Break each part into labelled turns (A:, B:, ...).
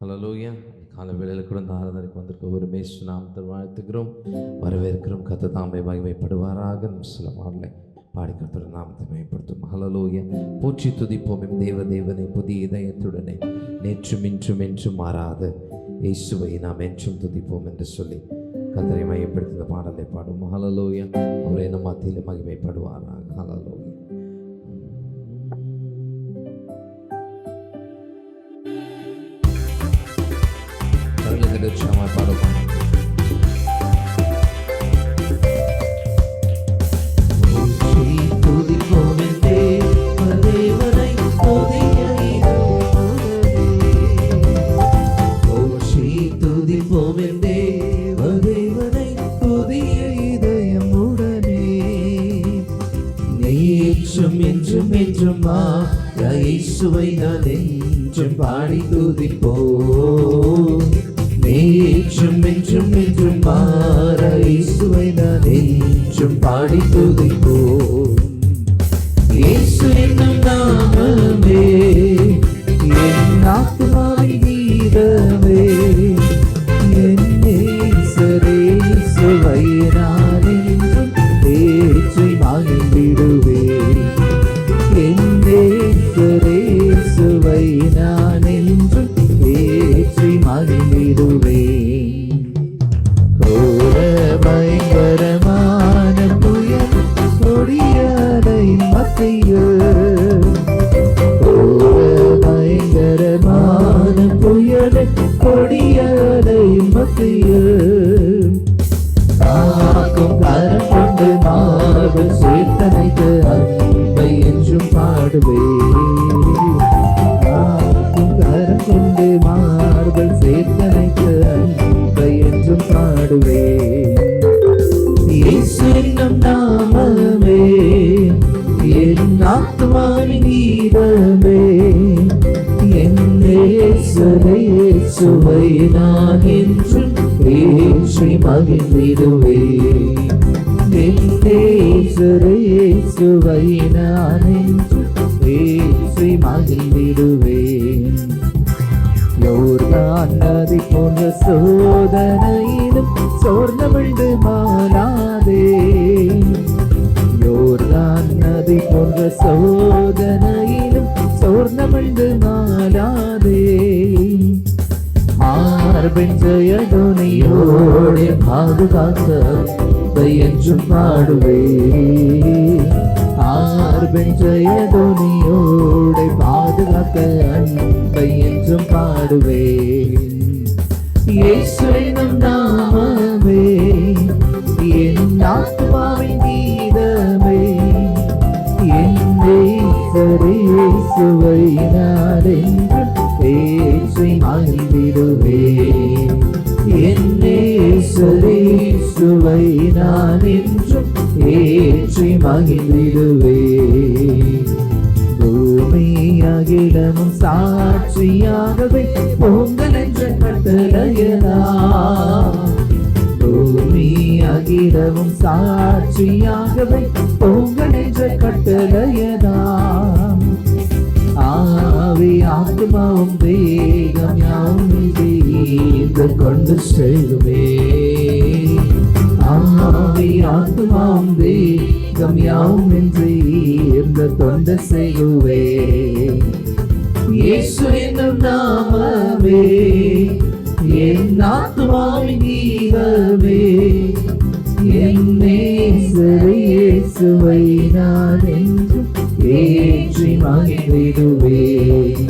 A: ஹல்லேலூயா. காலை வேளையில் கூட இந்த ஆராதனைக்கு வந்திருக்க ஒரு மேசு நாமத்தை வாழ்த்துக்கிறோம், வரவேற்கிறோம். கர்த்தர் தாமே மகிமைப்படுவாராக. சில பாடலை பாடி கர்த்தர் நாமத்தை மேம்படுத்தும். ஹல்லேலூயா. போற்றி துதிப்போம் தேவனை புதிய இதயத்துடனே, நேற்றும் இன்றும் என்றும் மாறாத இயேசுவை நாம் என்றும் துதிப்போம் என்று சொல்லி கர்த்தரை மையப்படுத்தி இந்த பாடலை பாடும். ஹல்லேலூயா. அவரே நம் மத்தியில் மகிமைப்படுவாராக. ஹல்லேலூயா. Chama para o பாடி துதிப்போ நேற்றும் என்றும் என்றும் மாற இயேசுவை நான் என்றும் பாடி துதிப்போம். இயேசு என்னும் நாமமே என் ஆத்துமாவின் கீதமே, என் நேசரே இயேசுவை நான் என்றும் ஏற்றி மகிழ்ந்திடுவேன். என் நேசரே இயேசுவை நான் என்றும் ஏற்றி மகிழ்ந்திடுவேன். கோர பயங்கரமான புயல் கொடியலை மத்தியில், கோர பயங்கரமான புயல் கொடியலை மத்தியில், காக்கும் கரம் கொண்டு மார்பில் சேர்த்தனைத்து அன்பை என்றும் பாடுவேன். கரம் கொண்டு மார்பில் சேர்த்தனைத்து அன்பை என்றும் பாடுவேன். இயேசு என்னும் நாமமே என் ஆத்துமாவின் கீதமே, என் நேசரை இயேசுவை நான் என்றும் ஏற்றி மகிழ்ந்திடுவேன். என் நேசரை இயேசுவை நான் என்றும் ஏற்றி மகிழ்ந்திடுவேன். யோர்தான் நதி போன்ற சோதனையிலும் சோர்ந்தமிழ்ந்து மாறாதே, யோர்தான் நதி போன்ற சோதனையிலும் சோர்ந்தமிழ்ந்து மாறாதே. மார்பின் ஜெயதொனியோடு பாதுகாக்க என்றும் பாடுவேன். மார்பின் ஜெயதொனியோடு பாதுகாக்க அன்பை என்றும் பாடுவேன். இயேசு என்னும் நாமமே என் ஆத்துமாவின் கீதமே, என் நேசரே இயேசுவை நான் என்றும் ஏற்றி மகிழ்ந்திடுவேன். என் நேசரே இயேசுவை நான் என்றும் ஏற்றி மகிழ்ந்திடுவேன். பூமி அகிலமும் சாட்சியாகவே பொங்கல் என்ற கட்டளையதா, பூமி அகிலமும் சாட்சியாகவே பொங்கல் என்ற கட்டளையதா. ஆவி ஆத்மாவும் வேகம் யாவும் தீர்ந்து கொண்டு செல்லுமே, ஆவி ஆத்மாவும் வேகம் யாவும் என்று ஈர்ந்த தொண்டு செய்குவே. இயேசு என்னும் நாமமே என் ஆத்துமாவின் கீதமே, என் நேசரை இயேசுவை நான் என்றும் ஏற்றி மகிழ்ந்திடுவேன்.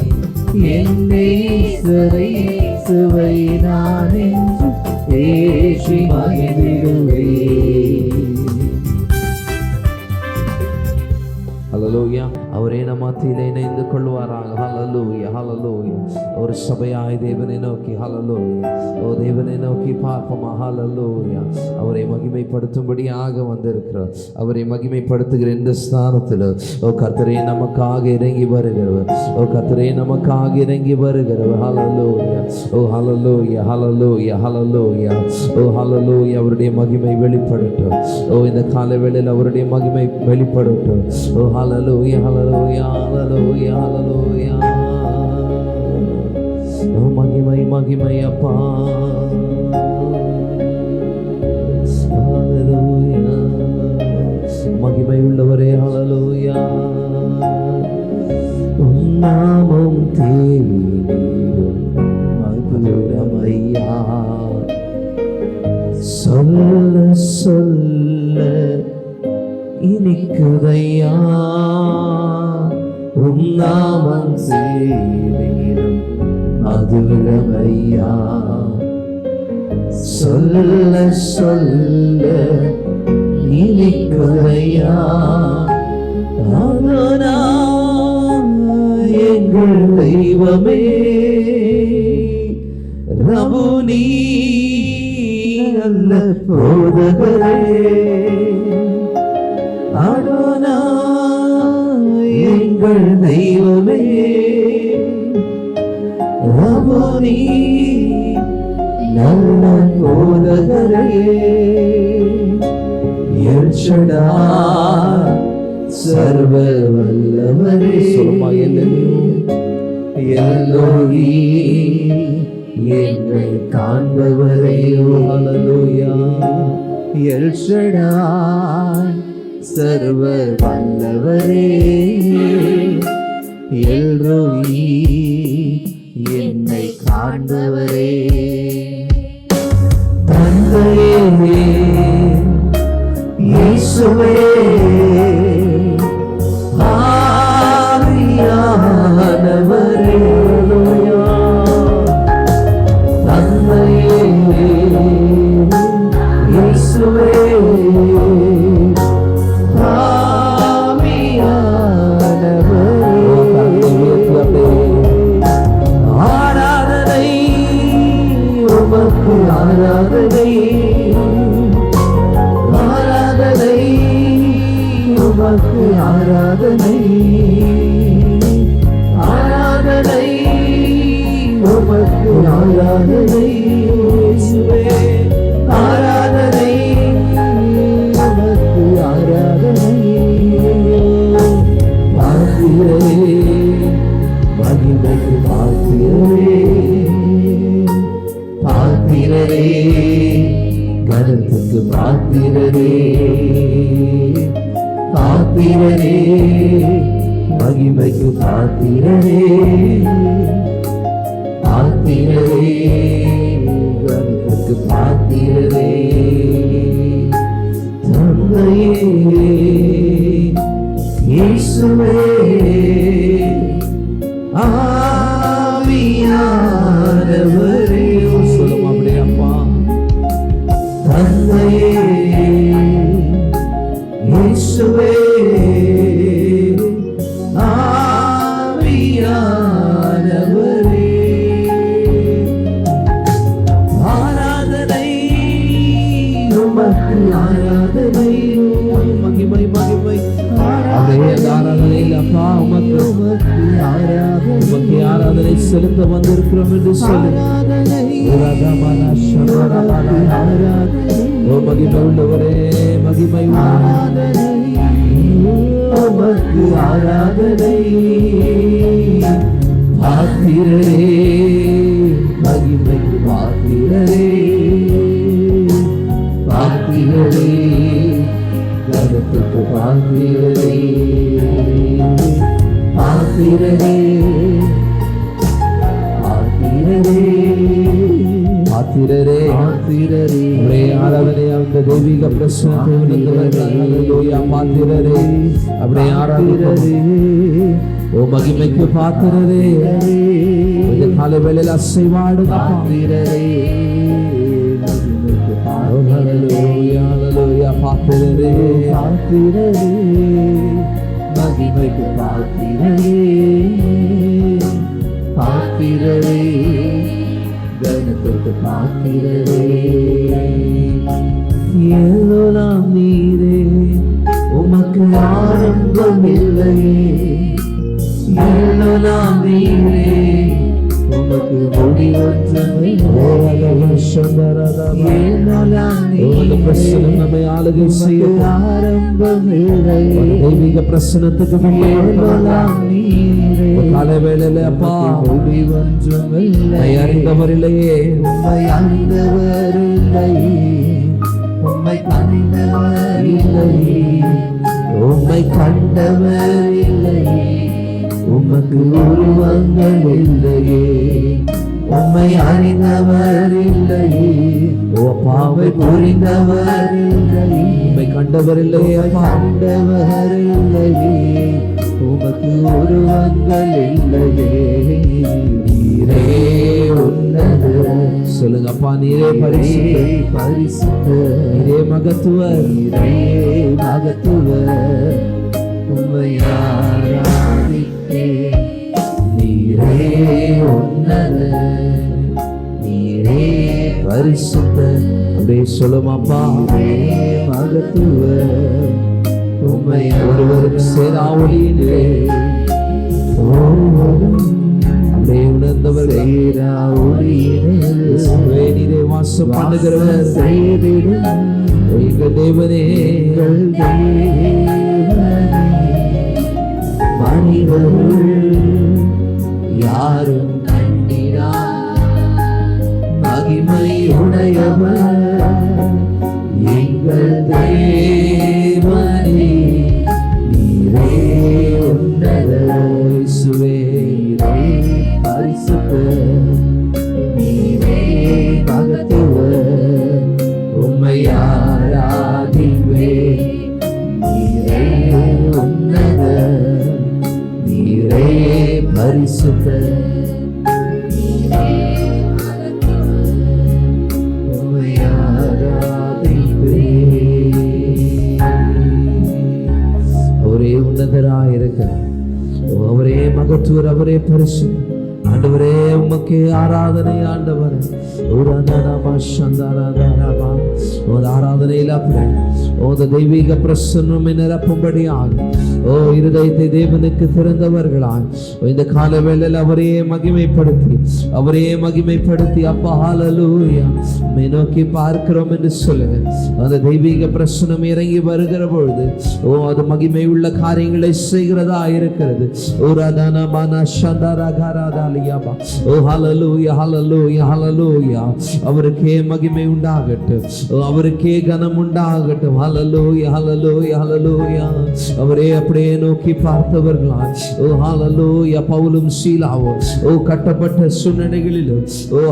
A: என் நேசரை இயேசுவை நான் என்றும் ஏற்றி மகிழ்ந்திடுவேன். ஹல்லேலூயா. அவரே நம் மத்தியிலே இணைந்து கொள்வாராக. ஹல்லேலூயா, ஹல்லேலூயா. ஒரு சபையாய் தேவனை நோக்கி ஹல்லேலூயா, ஓ தேவனை நோக்கி பார்ப்போமா. ஹல்லேலூயா. அவரை மகிமைப்படுத்தும்படியாக வந்திருக்கிறார். அவரை மகிமைப்படுத்துகிற இந்த ஸ்தானத்தில் ஓ கர்த்தரே நமக்காக இறங்கி வருகிறவர், ஓ கர்த்தரே நமக்காக இறங்கி வருகிறவர். ஹல்லேலூயா, ஓ ஹல்லேலூயா, ஹல்லேலூயா, ஹல்லேலூயா, ஓ ஹல்லேலூயா. அவருடைய மகிமை வெளிப்படட்டும். ஓ இந்த காலை வேளையில் அவருடைய மகிமை வெளிப்படட்டும். ஓ ஹல்லேலூயா. ஹalleluya ஹalleluya ஹalleluya ஹalleluya. மகிமை மகிமை அப்பா. ஹalleluya மகிமை உள்ளவரே. ஹalleluya. உம் நாமம் தேனிடும் மதுரமையா, சொல்ல சொல்ல இனிக்குதையா. உம் நாமம் தேனிடும் மதுரமையா, சொல்ல சொல்ல இனிக்குதையா. எங்கள் தெய்வமே ரபுனி அல்ல போதகரே. அடோனாய் எங்கள் தெய்வமே ரபுனி நல்ல போதகரே. எல் ஷடாய் சர்வ வல்லவரே. எல்லோரி எங்களை காண்பவரே. ஹalleluya. எல் ஷடாய் சர்வ வல்லவரே. எல்லோரி என்னை காண்பவரே. தந்தையே இயேசுவே ஆவியானவரே. தந்தையே இயேசுவே ஆவியானவரே. ஆராதனை உமக்கு ஆராதனை, ஆராதனை உமக்கு ஆராதனை, ஆராதனை உமக்கு ஆராதனை. ஆராதனை உமக்கு ஆராதனை. பாத்திரரே மகிமைக்கு பாத்திரரே, பாத்திரரே கனத்துக்கு பாத்திரரே, பாத்திரரே மகிமைக்கு பாத்திரரே, பாத்திரரே கனத்துக்கு பாத்திரரே. தந்தையே இயேசுவே ஆவியானவரே. சொல்லும் அப்படியே அப்பா. தந்தையே இயேசுவே ஆவியானவரே. ஆராதனை உமக்கு ஆராதனை. மகிமை மகிமை ஆராதனை அப்பா. உமக்கு ஆராதனை செலுத்த வந்திருக்கிறோம் என்று சொல்லி மகிமை உள்ளவரே. மகிமை உமக்கு ஆராதனை. பாத்திரரே மகிமைக்கு பாத்திரரே, பாத்திரரே கனத்துக்கு பாத்திரரே, பாத்திரரே பாத்திரரே பாத்திரரே பாத்திரரே. ஆராதனை அந்த தெய்வீக பிரசன்னத்தை பாத்திரரே அப்படியே ஆராதனை. ஓ மகிமைக்கு பாத்திரரே. காலை வேளையில் அசைவாடு பாத்திரரே. பாத்திரரே பாத்திரரே மகிமைக்கு பாத்திரரே, பாத்திரரே கனத்துக்கு பாத்திரரே. எல்லாம் நீரே உமக்கு ஆரம்பம் இல்லையே. எல்லாம் நீரே
B: உமக்கு முடிவொன்றுமில்லை.
A: அந்த பிரசனம் நம்மை ஆளுகை செய்யும்.
B: ஆரம்பமில்லை.
A: தெய்வீக பிரசனத்துக்கு காலவேளையில அப்பா
B: முடிவொன்றுமில்லை.
A: அறிந்தவர் இல்லையே,
B: உம்மை அறிந்தவர் இல்லையே, உம்மை கண்டவர் இல்லையே, உம்மை கண்டவர் இல்லையே, உமக்கு உருவங்கள் இல்லையே, உம்மை அறிந்தவர் இல்லையே, பாவை புரிந்தவர் இல்லையே,
A: உம்மை கண்டவர் இல்லையே,
B: கண்டவர் இல்லையே, உமக்கு உருவங்கள் இல்லையே. நீரே உன்னத.
A: சொல்லுங்க அப்பா, நீரே
B: பரிசுத்த,
A: நீரே மகத்துவ,
B: நீரே மகத்துவ. உம்மை ஆராதிப்பேன். நீரே உன்னத, நீரே பரிசுத்த.
A: அப்படியே சொல்லும் அப்பா,
B: நீரே மகத்துவ. உம்மை
A: ஒருவரும் சேராவொலியிலே அப்படியே உணர்ந்தவர் நீரே வாசம் பண்ணுகிறவர் எங்கள் தேவனே.
B: மனிதர்கள் யாரும் கண்டிரா மகிமை உடையவர் எங்கள் தேவனே. நீரே உன்னத,
A: இயேசுவே
B: நீரே பரிசுத்த, நீரே மகத்துவ. உம்மை ஆராதிப்பேன். நீரே உன்னத, நீரே பரிசுத்த, உம்மை ஆராதிப்பேன்.
A: அவரே உன்னதராயிருக்கிறார், அவரே மகத்துவர், அவரே பரிசுத்தர். ஆண்டவரே உமக்கே ஆராதனை. ஆண்டவரே ஆராதனையில் தெய்வீக பிரசன்னம் நிரப்பும்படியாக இருதயத்தை தேவனுக்கு திறந்தவர்களாய் இந்த கால வேளையில் அவரையே மகிமைப்படுத்தி அப்பா ஹல்லேலூயா மை நோக்கி பார்க்கிறோம் என்று சொல்லுங்க. அந்த தெய்வீக பிரசன்னம் இறங்கி வருகிற பொழுது அது மகிமை உள்ள காரியங்களை செய்கிறதா இருக்கிறது. அவருக்கே மகிமை உண்டாகட்டும், அவருக்கே கனம் உண்டாகட்டும். ஹல்லேலூயா ஹல்லேலூயா ஹல்லேலூயா. அவரே அப்படியே நோக்கி பார்த்தவர்களா ஹல்லேலூயா. பவுலும் சீலாவும் கட்டப்பட்ட சூழ்நிலைகளிலும்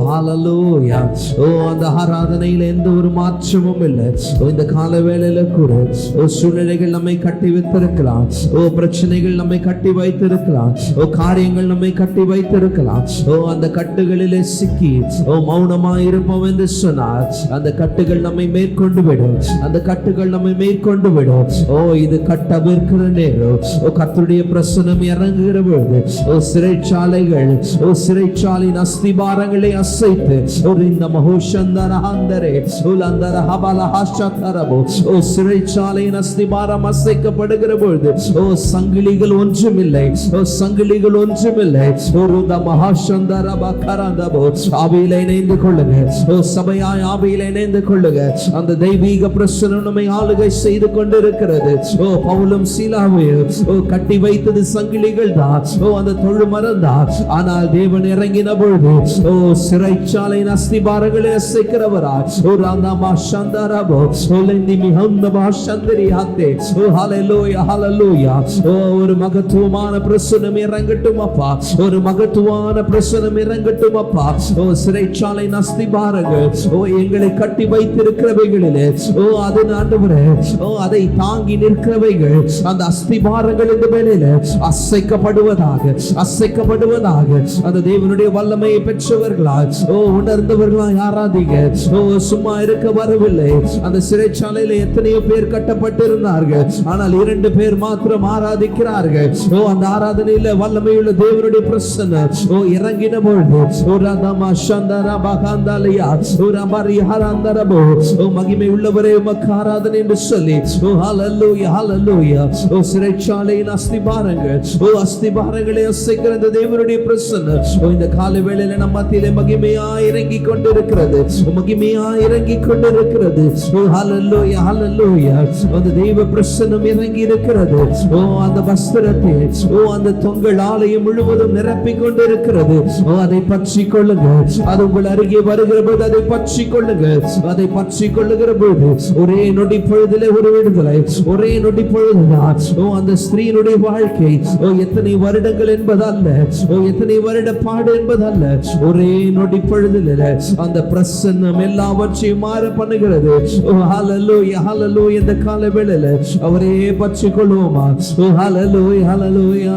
A: ஹல்லேலூயா அந்த ஆராதனையில் எந்த ஒரு மாற்றமும் இல்லை. இந்த கால வேளையில கூட சூழ்நிலைகள் நம்மை கட்டி வைத்திருக்கலாம், பிரச்சனைகள் நம்மை கட்டி வைத்திருக்கலாம், காரியங்கள் நம்மை கட்டி வைத்திருக்கலாம். அந்த கட்டுகளிலே சிக்கி மௌனமாய் இருப்போம் என்று சொன்னார். அந்த கட்டுகள் நம்மை மேற்கொண்டு விடும், அந்த கட்டுகள் நம்மை மேற்கொண்டு விடும். இது கட்டவிருக்கிற நேரம் கர்த்தருடைய பிரசன்னம் இறங்குகிற பொழுது சிறைச்சாலைகள் சிறைச்சாலையின் அஸ்திபாரங்களை அசைத்து இந்த மகோஷந்தரஹந்தரே உலந்தர ஹபலஹஷதரபோ சிறைச்சாலையின் அஸ்திபாரம் அசைக்கப்படுகிற பொழுது சங்கிலிகள் ஒன்றுமில்லை, சங்கிலிகள் ஒன்றுமில்லை. ஒருந்த மகாஷந்தரப கரந்தபோ ஆவியிலே இணைந்து கொள்ளுங்க, சபையாய் ஆவியிலே இணைந்து கொள்ளுங்க. அந்த தெய்வீக பிரசன்னம் நம்மை ஆளுகை செய்து கொண்டிருக்கிறது. பவுலும் சீலாவையும் கட்டி வைத்தது சங்கிலிகள் தான், அந்த தொழு மரம் தான். ஆனால் தேவன் இறங்கின பொழுது சிறைச்சாலையின் அஸ்திபாரங்களை அசைக்கிறவரா ஒரு அந்த மாஷந்தரபோ ஒலந்தி மிகுந்த மாஷந்தரி ஹத்தே ஹல்லேலூயா ஹல்லேலூயா. ஒரு மகத்துவமான பிரசன்னம் இறங்கட்டும் அப்பா, ஒரு மகத்துவமான பிரசன்னம் இறங்கட்டும் அப்பா. சிறைச்சாலையின் அஸ்திபாரங்கள் எங்களை கட்டி வைத்திருக்கிறவைகளிலே அது ஆண்டவரே அதை தாங்கி நிற்கிறவைகள் அந்த அஸ்திபாரங்கள் இந்த வேளையில அசைக்கப்படுவதாக அசைக்கப்படுவதாக. அந்த தேவனுடைய வல்லமையை பெற்றவர்களாய் உணர்ந்தவர்களாய் ஆராதிங்க. சும்மா இருக்க வரவில்லை. அந்த சிறைச்சாலையில எத்தனையோ பேர் கட்டப்பட்டிருந்தார்கள், ஆனால் 2 பேர் மாத்திரம் ஆராதிக்கிறார்கள். அந்த ஆராதனையில வல்லமையுள்ள தேவனுடைய பிரசன்னம் ஓ இறங்கின பொழுது ஓ ரதமா சந்தரா பகாந்தாலியா ஓ ரபரி ஹரந்தரபோ ஓ மகிமை உள்ளவரே உமக்கு ஆராதனை என்று சொல்லி ஓ ஹalleluya ஹalleluya ஓ சிறைச்சாலையின் அஸ்திபாரங்கள் ஓ அஸ்திபாரங்களை அசைக்கிற இந்த தேவனுடைய பிரசன்னம் ஓ இந்த காலை வேளையில நம்ம மத்தியிலே மகிமையா இறங்கி கொண்டிருக்கிறது மகிமையா இறங்கி கொண்டிருக்கிறது ஓ ஹalleluya ஹalleluya அந்த தேவ பிரசன்னம் இறங்கி இருக்கிறது ஓ அந்த வஸ்திரத்தை ஓ அந்த தொங்கல் ஆலயம் முழுவதும் நிரப்பி கொண்டிருக்கிறது ஓ அதை பற்றி கொள்ளுங்க அது உங்கள் அருகே வருகிற போது அதை பற்றி கொள்ளுங்க அதை பற்றி கொள்ளுகிற போது ஒரே நொடி பொழுதிலே ஒரு விடுதலை ஒரே நொடி பொழுதுதான் ஓ அந்த ஸ்திரீனுடைய வாழ்க்கை ஓ எத்தனை வருடங்கள் என்பதல்ல ஓ எத்தனை வருட பாடு என்பதல்ல ஒரே நொடி பொழுதிலே அந்த பிரசன்னம் எல்லாவற்றையும் மாற பண்ணுகிறது ஓ ஹalleluya ஹalleluya இந்த காலை வேளையில அவரே பற்றி கொள்வோமா ஓ ஹalleluya ஹalleluya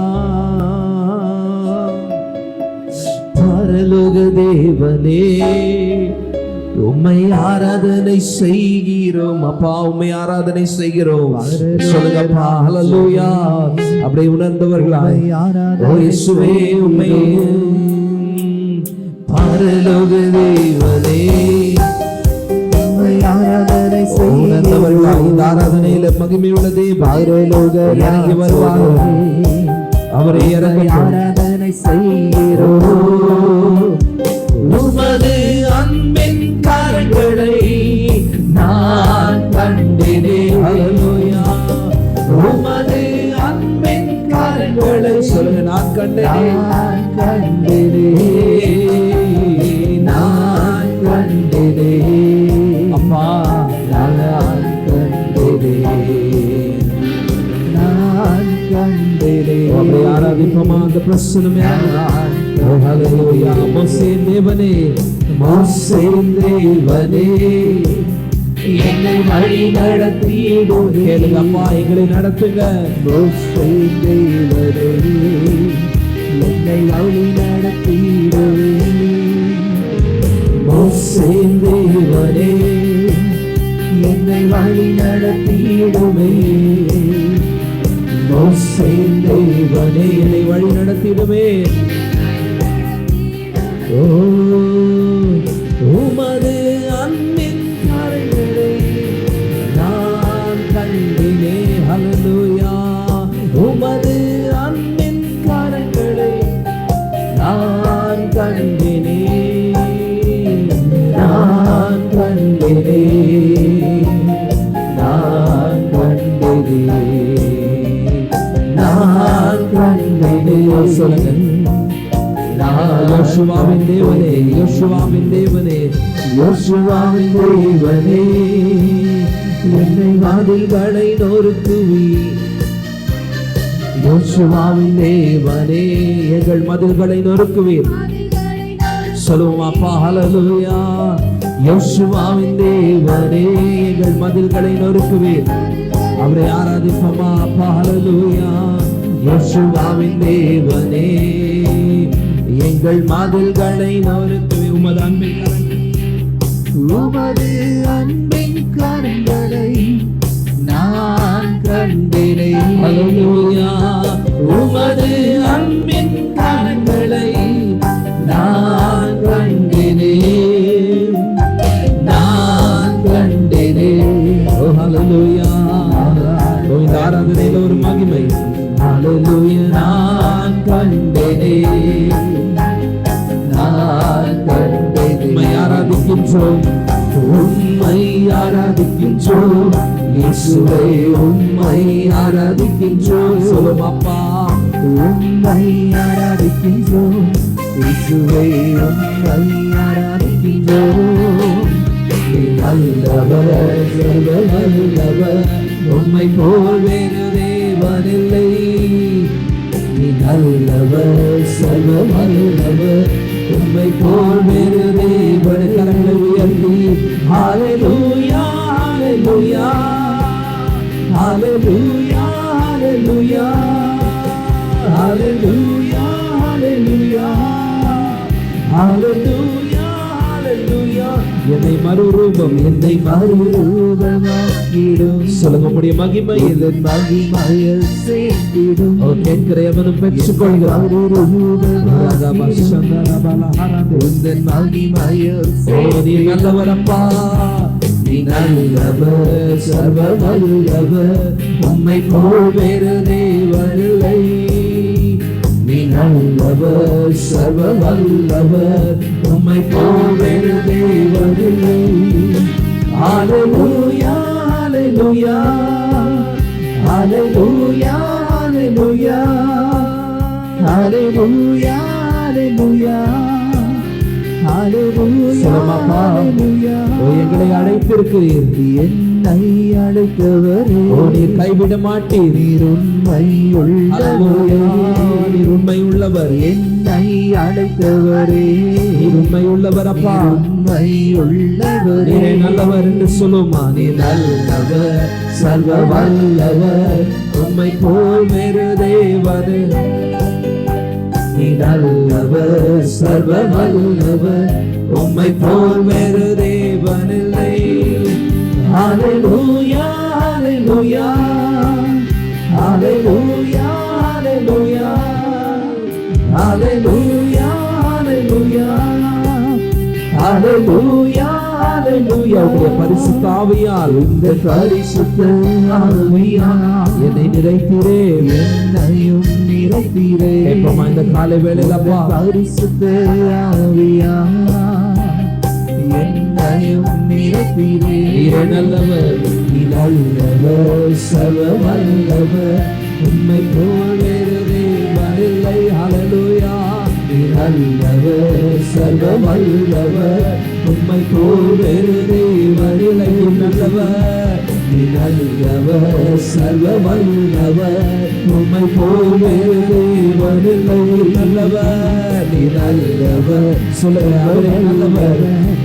A: பரலோக தேவனே உம்மை ஆராதனை செய்கிறோம் அப்பா உம்மை ஆராதனை செய்கிறோம் சொல்லுங்க அப்பா ஹalleluya அப்படியே உணர்ந்தவர்களாய் ஓ இயேசுவே உம்மை பரலோக தேவனே ஆராதனை செய்கிறவர்களாய் இந்த ஆராதனையில மகிமை உள்ள தேவன் இறங்கி வருவார் அவரை இறங்கி ஆராதனை செய்கிறோம் உமது அன்பின் கரங்களை நான் கண்டினே ஹalleluya உமது அன்பின் கரங்களை சொல்லுங்க நான் கண்டினே நான் கண்டினே அம்மா நான் கண்டினே அவரை ஆராதிப்போமா அந்த பிரசன்னமே ஓ ஹalleluya மோசே தேவனே என்னை வழி நடத்திடும் கேளுங்க அப்பா எங்களை நடத்துங்க மோசே தேவனே என்னை வழி நடத்திடும் மோசே தேவனே என்னை வழி நடத்திடுமே மோசே தேவனே என்னை வழி நடத்திடுமே ஓ உமது அன்பின் கரங்களை நான் கண்டினே ஹalleluya உமது அன்பின் கரங்களை நான் கண்டினே நான் கண்டினே நான் கண்டினே நான் கண்டினே சொல்லுங்க யோசுவாவின் தேவனே யோசுவாவின் தேவனே யோசுவாவின் தேவனே என்னை வாதில்களை நொறுக்குவி யோசுவாவின் தேவனே எங்கள் மதில்களை நொறுக்குவீர் சொல்லுவோம் அப்பா ஹalleluya யோசுவாவின் தேவனே எங்கள் மதில்களை நொறுக்குவீர் அவரை ஆராதிப்போமா அப்பா ஹalleluya யோசுவாவின் தேவனே எங்கள் மதில்களை நொறுக்குவீர் உமது அன்பின் கரங்களை நான் கண்டினே ஹalleluya உமது அன்பின் கரங்களை நான் கண்டினே நான் கண்டினே ஓ ஹalleluya இந்த ஆராதனையில ஒரு மகிமை ஹalleluya நான் கண்டினே நான் கண்டினே உம்மை ஆராதிக்கின்றோம் உம்மை ஆராதிக்கின்றோம் இயேசுவே உம்மை ஆராதிக்கின்றோம் சொல்லும் அப்பா உம்மை ஆராதிக்கின்றோம் இயேசுவே உம்மை ஆராதிக்கின்றோம் நல்லவர் சர்வ வல்லவர் உம்மை போல் வேறு தேவனில்லை நீ நல்லவர் சர்வ வல்லவர் உம்மை போல் வேறு தேவன் கரங்களை உயர்த்தி ஹalleluya ஹalleluya ஹalleluya ஹalleluya ஹalleluya ஹalleluya ஹalleluya ஹalleluya என்னை மறுரூபம் குடும்பம்
B: என்னை மறுரூபமாக்கிடும்.
A: சொல்லுங்க உம்முடைய மகிமை
B: இதன் மகிமையில் சேர்த்திடும்.
A: கேட்கிற எவனும் பெற்றுக்கொள்கிறார்.
B: உந்தன் மகிமையில்
A: நீ நல்லவரப்பா,
B: நீ நல்லவர், சர்வ வல்லவர், உம்மை போல் வேறு தேவனில்லை. நீ நல்லவர், சர்வ வல்லவர், உம்மை போல் வேறு தேவனில்லை. ஹalleluya, ஹalleluya, ஹalleluya, ஹalleluya, ஹalleluya, ஹalleluya, ஹalleluya, ஹalleluya.
A: எங்களை அழைத்திருக்கிறீர்,
B: என்னை அழைத்தவரே,
A: நீர் கைவிட மாட்டீர்.
B: நீர் உண்மை உள்ளவரே,
A: நீர் உண்மை உள்ளவர்.
B: என்னை அழைத்தவரே,
A: நீர் உண்மை உள்ளவர் அப்பா.
B: உண்மை உள்ளவரே,
A: நீரே நல்லவர் என்று சொல்லுமா.
B: நீ நல்லவர், சர்வ வல்லவர்,
A: உம்மை போல் வேறு தேவனே.
B: நீ நல்லவர், சர்வ வல்லவர்,
A: உம்மை போல் வேறு தேவனில்லை.
B: ஹalleluya, ஹalleluya, ஹalleluya, ஹalleluya, ஹalleluya, ஹalleluya, ஹalleluya, ஹalleluya.
A: உம்முடைய பரிசுத்த ஆவியால்,
B: இந்த பரிசுத்த ஆவியால்
A: என்னை நிறைத்தீரே,
B: என்னையும் நிறைத்தீரே.
A: எப்பமா இந்த காலை வேளையில அப்பா,
B: பரிசுத்த ஆவியால் என்னையும் நிறைத்தீரே.
A: நீரே நல்லவர்,
B: நீ நல்லவர், சர்வ வல்லவர்,
A: உம்மை போல் வேறு தேவனில்லை. ஹalleluya.
B: நீ நல்லவர், சர்வ வல்லவர்,
A: உம்மை போல் வேறு தேவனில்லை. நல்லவர்,
B: நீ நல்லவர், சர்வ வல்லவர்,
A: உம்மை போல் வேறு தேவனில்லை. நல்லவர்,
B: நீ நல்லவர்,
A: சொல்லுங்க அவரே நல்லவர்.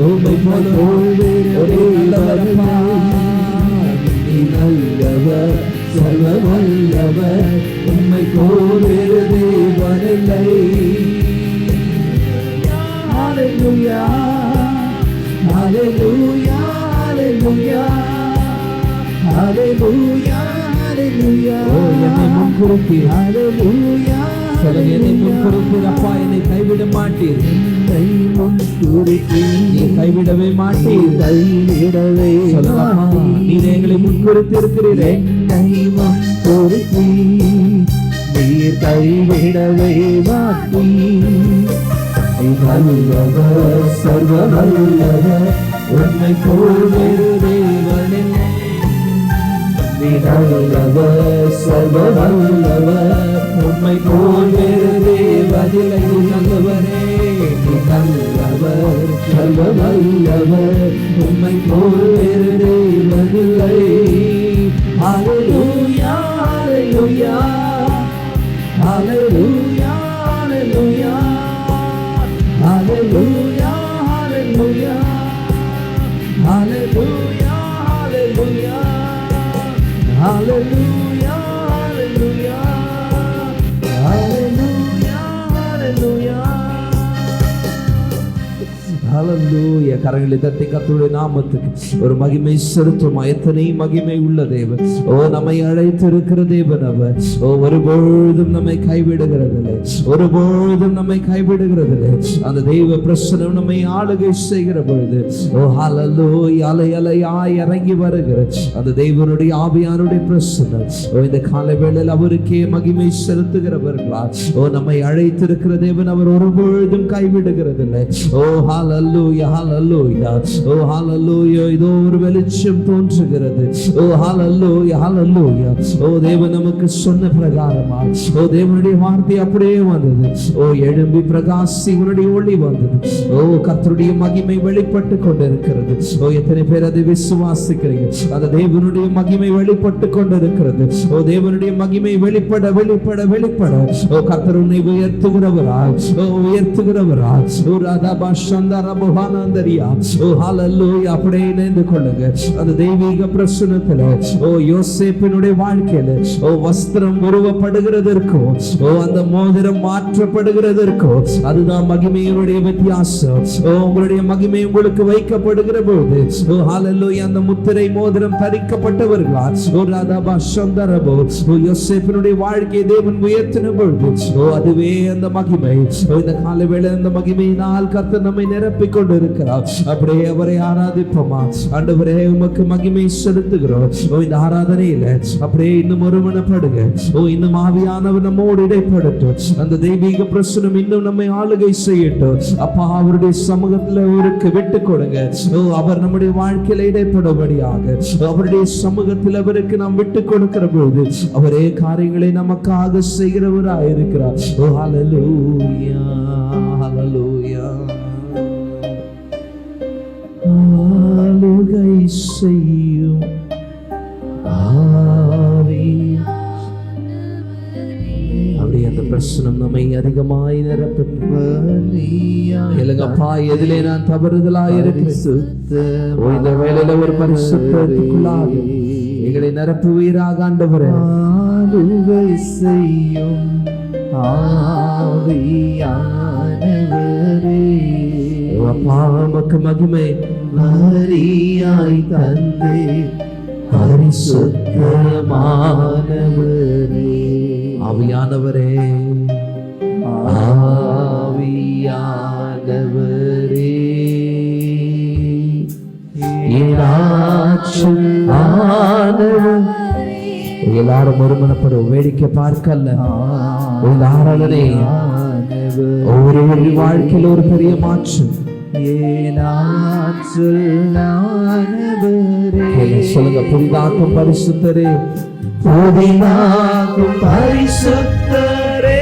A: உம்மை போல் ஒரே நல்லவர் அப்பா.
B: நீ நல்லவர், சர்வ வல்லவர், உம்மை போல் வேறு தேவனில்லை. ஹalleluya, ஹalleluya, ஹalleluya, ஹalleluya, ஹalleluya.
A: என்னை முன்குறித்து,
B: ஹalleluya,
A: சொல்லுங்க என்னை முன்குறித்து அப்பா, என்னை கைவிட மாட்டீர்.
B: என்னை முன்குறித்து,
A: நீ கைவிடவே மாட்டீர்.
B: கைவிடவே
A: சொல்லுங்க அப்பா,
B: மாட்டீர்.
A: நீர் எங்களை முன்குறித்து இருக்கிறீரே.
B: என்னை முன்குறித்து, நீர் கைவிடவே மாட்டீர். நீ நல்லவர், சர்வ வல்லவர், உம்மை போல் வேறு தேவனில்லை. நீ நல்லவர், சர்வ வல்லவர்,
A: உம்மை போல் வேறு தேவனில்லை. நல்லவரே,
B: நீ நல்லவர், சர்வ வல்லவர், உம்மை போல் வேறு தேவனில்லை. ஹalleluya, ஹalleluya, ஹalleluya, ஹalleluya, ஹalleluya, ஹalleluya, ஹalleluya, ஹalleluya, ஹalleluya, ஹalleluya, ஹalleluya, ஹalleluya.
A: ஹalleluya. கரங்களை தட்டி கர்த்தருடைய நாமத்துக்கு ஒரு மகிமை செலுத்துமா. எத்தனை மகிமை உள்ள தேவன். ஓ, நம்மை அழைத்திருக்கிற தேவன் அவர். ஓ, ஒருபொழுதும் நம்மை கைவிடுகிறதில்லை, ஒருபொழுதும் நம்மை கைவிடுகிறதில்லை. அந்த தெய்வ பிரசன்னம் நம்மை ஆளுகை செய்கிற பொழுது, ஓ ஹalleluya, அலை அலையாய் இறங்கி வருகிற அந்த தேவனுடைய ஆவியானுடைய பிரசன்னம், ஓ இந்த காலை வேளையில் அவருக்கே மகிமை செலுத்துகிறவர்களா. ஓ, நம்மை அழைத்திருக்கிற தேவன் அவர் ஒருபொழுதும் கைவிடுகிறதில்லை. ஓ ஹalleluya, ஹalleluya, ஓ ஹalleluya. இதோ ஒரு வெளிச்சம் தோன்றுகிறது. ஓ ஹalleluya, ஹalleluya. ஓ தேவன் நமக்கு சொன்ன பிரகாரமா, ஓ தேவனுடைய வார்த்தை அப்படியே வந்தது. ஓ எழும்பி பிரகாசி, உன்னுடைய ஒளி வந்தது. ஓ கர்த்தருடைய மகிமை வெளிப்பட்டு கொண்டிருக்கிறது. ஓ எத்தனை பேர் அதை விசுவாசிக்கிறீங்க? அந்த தேவனுடைய மகிமை வெளிப்பட்டு கொண்டிருக்கிறது. ஓ தேவனுடைய மகிமை வெளிப்பட வெளிப்பட வெளிப்பட, ஓ கர்த்தர் உன்னை உயர்த்துகிறவராய், ஓ உயர்த்துகிறவராய். ஓ ராதாபா சந்தர புகானந்தரி
B: செய்யும்படியா ஓ ஹalleluya அப்படியே இணைந்து கொள்ளுங்க அந்த தெய்வீக பிரசன்னத்துல. ஓ யோசேப்பினுடைய வாழ்க்கையில ஓ வஸ்திரம் உருவப்படுகிறதற்கோ ஓ அந்த மோதிரம் மாற்றப்படுகிறதற்கோ அதுதான் மகிமையினுடைய வித்தியாசம். ஓ உங்களுடைய மகிமை உங்களுக்கு வைக்கப்படுகிற பொழுது ஓ ஹalleluya அந்த முத்திரை மோதிரம் தரிக்கப்பட்டவர்களா ஓ ராதாபா சந்தரபோ ஓ யோசேப்பினுடைய வாழ்க்கையை தேவன் உயர்த்தின பொழுது ஓ அதுவே அந்த மகிமை. இந்த காலவேளை அந்த மகிமையினால் கர்த்தர் நம்மை நிரப்பிக் கொண்டு இருக்கிறார். அப்படியே அவரை ஆராதிப்போமா? ஆண்டவரே உமக்கு மகிமை செலுத்துகிறோம். ஓ இந்த ஆராதனையில அப்படியே இன்னும் ஒருமனப்படுங்க. ஓ இன்னும் ஆவியானவர் நம்மோடு இடைப்படட்டும். அந்த தெய்வீக பிரசனம் இன்னும் நம்மை ஆளுகை செய்யட்டும். அப்பா அவருடைய சமூகத்துல அவருக்கு விட்டு கொடுங்க. ஓ அவர் நம்முடைய வாழ்க்கையில இடைப்படும்படியாக அவருடைய சமூகத்தில் அவருக்கு நாம் விட்டு கொடுக்கிற பொழுது அவரே காரியங்களை நமக்காக செய்கிறவராய் இருக்கிறார். ஓ ஹalleluya ஹalleluya ஆளுகை செய்யும் ஆவி. அப்படியே அந்த பிரசனம் நம்மை அதிகமாய் நிரப்பப்பா. எதிலே நான் தவறுதலாய் இருக்கிறேன். இந்த வேளையில ஒரு பரிசுத்தத்துக்குள்ளாக எங்களை நிரப்புவீராக ஆண்டவரே. ஆளுகை செய்யும் ஆவியானவரே அப்பா உமக்கு மகிமை மரியாய் தந்தே பரிசுத்தமானவரே. ஆவியானவரே ஆவியானவரே எல்லாரும் ஒருமனப்படும் வேடிக்கை பார்க்கல. இந்த ஆராதனை ஒவ்வொரு வாழ்க்கையில் ஒரு பெரிய மாற்றம். சொல்லுங்க புதிதாக்கும் பரிசுத்தரே புதிதாக்கும் பரிசுத்தரே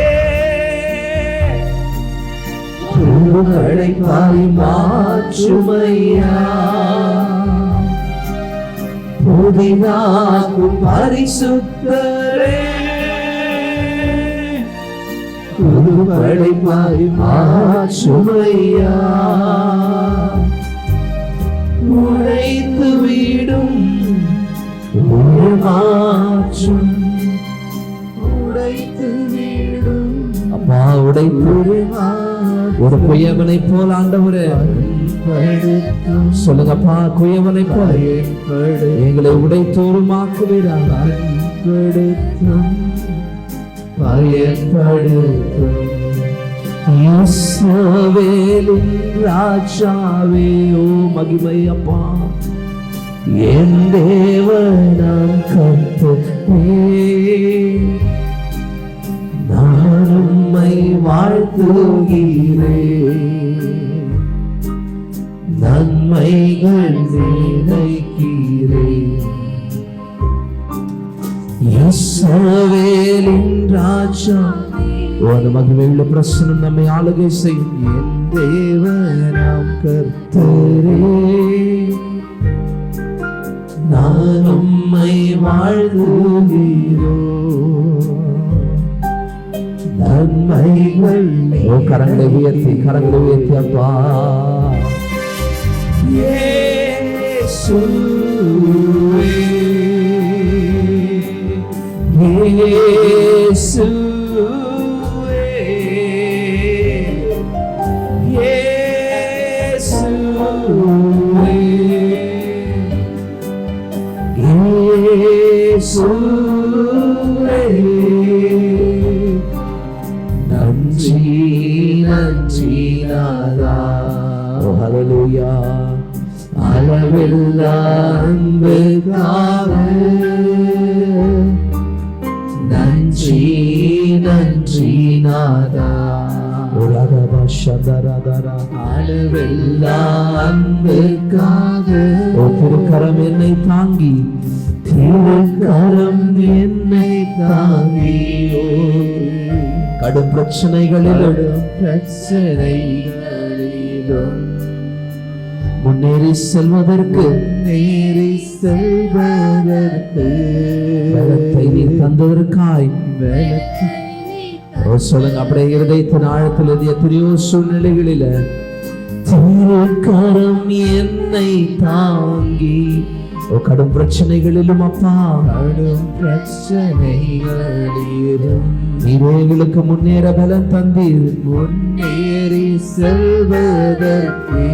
B: புகழை பாய் மாற்றுமையா புதிதாக்கும் பரிசுத்தரே புகழை பாய் மாற்றுமையா உடைத்து விடும் மாற்றும் உடைத்து விடும் அப்பா உடைத்து ஒரு குயவனை போல் ஆண்டவரே சொல்லுங்கப்பா குயவனை போல எங்களை உடைத்தோருமாக்குவீராக பயன்படுத்தும் இஸ்ரவேலின் ராஜாவே ஓ மகிமை அப்பா என் தேவனாம் கர்த்தரே நான் உம்மை வாழ்த்துகிறேன் நன்மைகள் நினைக்கிறேன் இஸ்ரவேலின் ராஜா அந்த மகிமையுள்ள பிரசனம் நம்மை ஆளுகை செய்யும் என் தேவனாம் கர்த்தரே நான் உம்மை வாழ்த்துகிறோம் நன்மைகள் கரங்களை உயர்த்தி அப்பா இயேசுவே ஹல்லேலூயா அளவில்லா அன்புக்காக நன்றி நன்றி நாதா அளவில்லா அன்புக்காக திருக்கரம் என்னை தாங்கி திருக்கரம் என்னை தாங்கி கடும் பிரச்சனைகளிலும் முன்னேறி செல்வதற்கு பலத்தை நீ தந்ததற்காய் சொல்லுங்க அப்படியே இருதயத்தின் ஆழத்தில் எத்தனையோ சூழ்நிலைகளில திருக்கரம் என்னை தாங்கி. கடும் பிரச்சனைகளிலும் அப்பா, கடும் பிரச்சனைகளிலும் நீங்களுக்கு முன்னேற பலன் தந்தீர். முன்னேறி செல்வதற்கு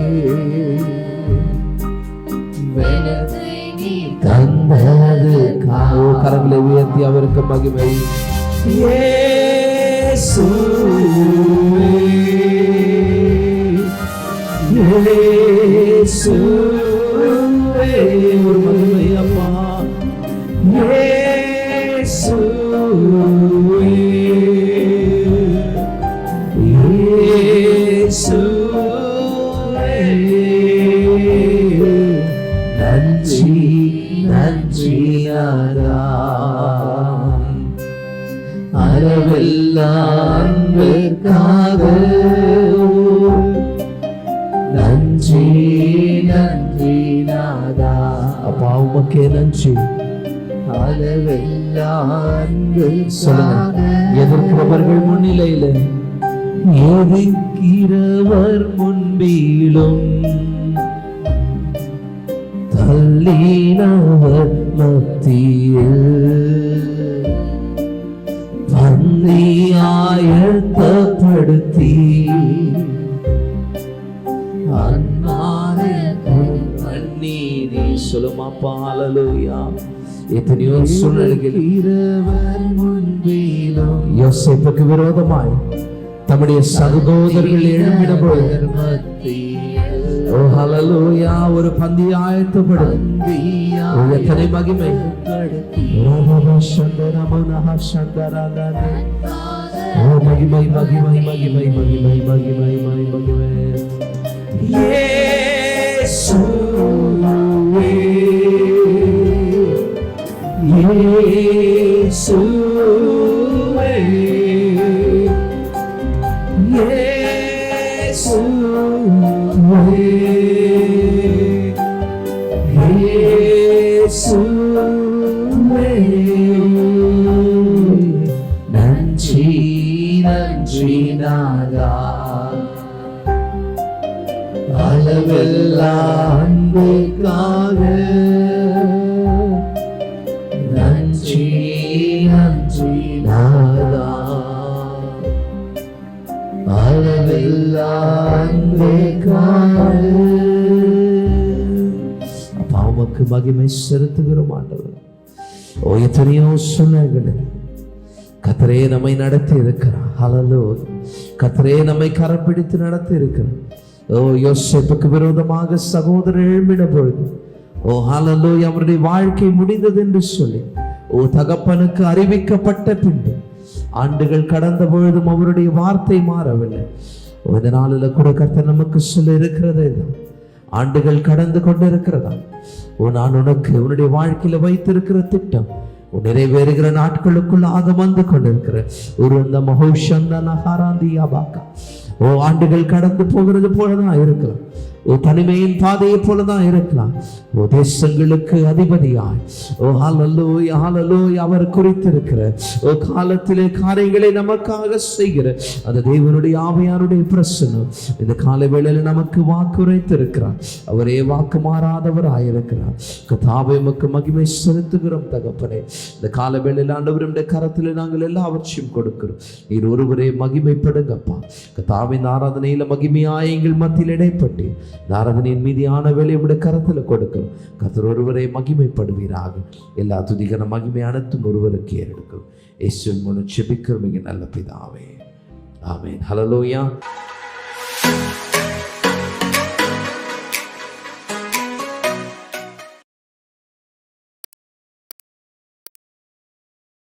B: தந்தது கரங்களை உயர்த்தி அவருக்கு மகிமை. இயேசுவே, இயேசுவே, ஒரு மகிமை அப்பா. இயேசுவே, இயேசுவே, நன்றி நன்றி அளவில்லாதற்காக நன்றி நன்றி நாதா. அப்பா உமக்கே நன்றி. சொல்லுங்க, எதிர்க்கிறவர்கள் முன்னிலையில, எதிர்க்கிறவர் முன்பிலும் தள்ளினவர் மத்தியில் ஆயத்தப்படுத்தி சொல்லுமா பாலலூயா. எத்தனையோ சூழ்நிலைகள் யோசேப்புக்கு விரோதமாய் தம்முடைய சகோதரர்கள் எழும்பின போது ஒரு பந்தி ஆயத்தப்படும். எத்தனை மகிமை. மகிமை மகிமை மகிமை மகிமை மகிமை மகிமை. இயேசுவே, இயேசுவே, இயேசுவே, இயேசுவே, நன்றி நன்றி நாதா. அளவில்லா அன்புக்காக நன்றி நன்றி நாதா. அளவில்லா அன்புக்காக அப்பா உமக்கு மகிமை செலுத்துகிறோம் ஆண்டவர். எத்தனையோ சூழ்நிலைகள் கர்த்தரே நம்மை நடத்தி இருக்கிறார். ஹல்லேலூயா. கர்த்தரே நம்மை கரம் பிடித்து நடத்தி இருக்கிறார். யோசேப்புக்கு விரோதமாக சகோதரர் எழும்பின பொழுது ஹல்லேலூயா அவருடைய வாழ்க்கை முடிந்தது என்று சொல்லி தகப்பனுக்கு அறிவிக்கப்பட்ட பின்பு ஆண்டுகள் கடந்த பொழுதும் அவருடைய வார்த்தை மாறவில்லை. இந்த நாளில் கூட கர்த்தர் நமக்கு சொல்ல இருக்கிறதே தான். ஆண்டுகள் கடந்து கொண்டு இருக்கிறதா, நான் உனக்கு உன்னுடைய வாழ்க்கையில வைத்திருக்கிற திட்டம் நிறைவேறுகிற நாட்களுக்குள்ளாக வந்து கொண்டிருக்கிற ஒரு அந்த மகோஷந்த நகாராந்தியா பாக்கா. ஆண்டுகள் கடந்து போகிறது போலதான் இருக்கலாம். தனிமையின் பாதையை போலதான் இருக்கலாம். தேசங்களுக்கு அதிபதியாய் ஹல்லேலூயா ஹல்லேலூயா அவர் குறித்திருக்கிற காலத்திலே காரியங்களை நமக்காக செய்கிற அந்த தேவனுடைய ஆவியானுடைய பிரசன்னம் இந்த காலை வேளையில நமக்கு வாக்குரைத்திருக்கிறார். அவரே வாக்கு மாறாதவராயிருக்கிறார். கர்த்தாவே உமக்கு மகிமை செலுத்துகிறோம் தகப்பனே. இந்த காலை வேளையில ஆண்டவருடைய கரத்தில் நாங்கள் எல்லாவற்றையும் கொடுக்கிறோம். நீர் ஒருவரே மகிமைப்படுங்கப்பா. கர்த்தாவின் ஆராதனையில மகிமையாய் எங்கள் மத்தியில் இடைப்பட்டு ஆராதனையின் மீதியான வேலை உடைய கரத்தில் கொடுக்கிறோம். கர்த்தர் ஒருவரை மகிமைப்படுவீராக. எல்லா துதிகர மகிமை அனைத்தும் ஒருவருக்கு ஏறெடுக்கிறோம். இயேசுவின் மூலம் ஜெபிக்கிறோம் நல்ல பிதாவே. ஆமென். ஹல்லேலூயா.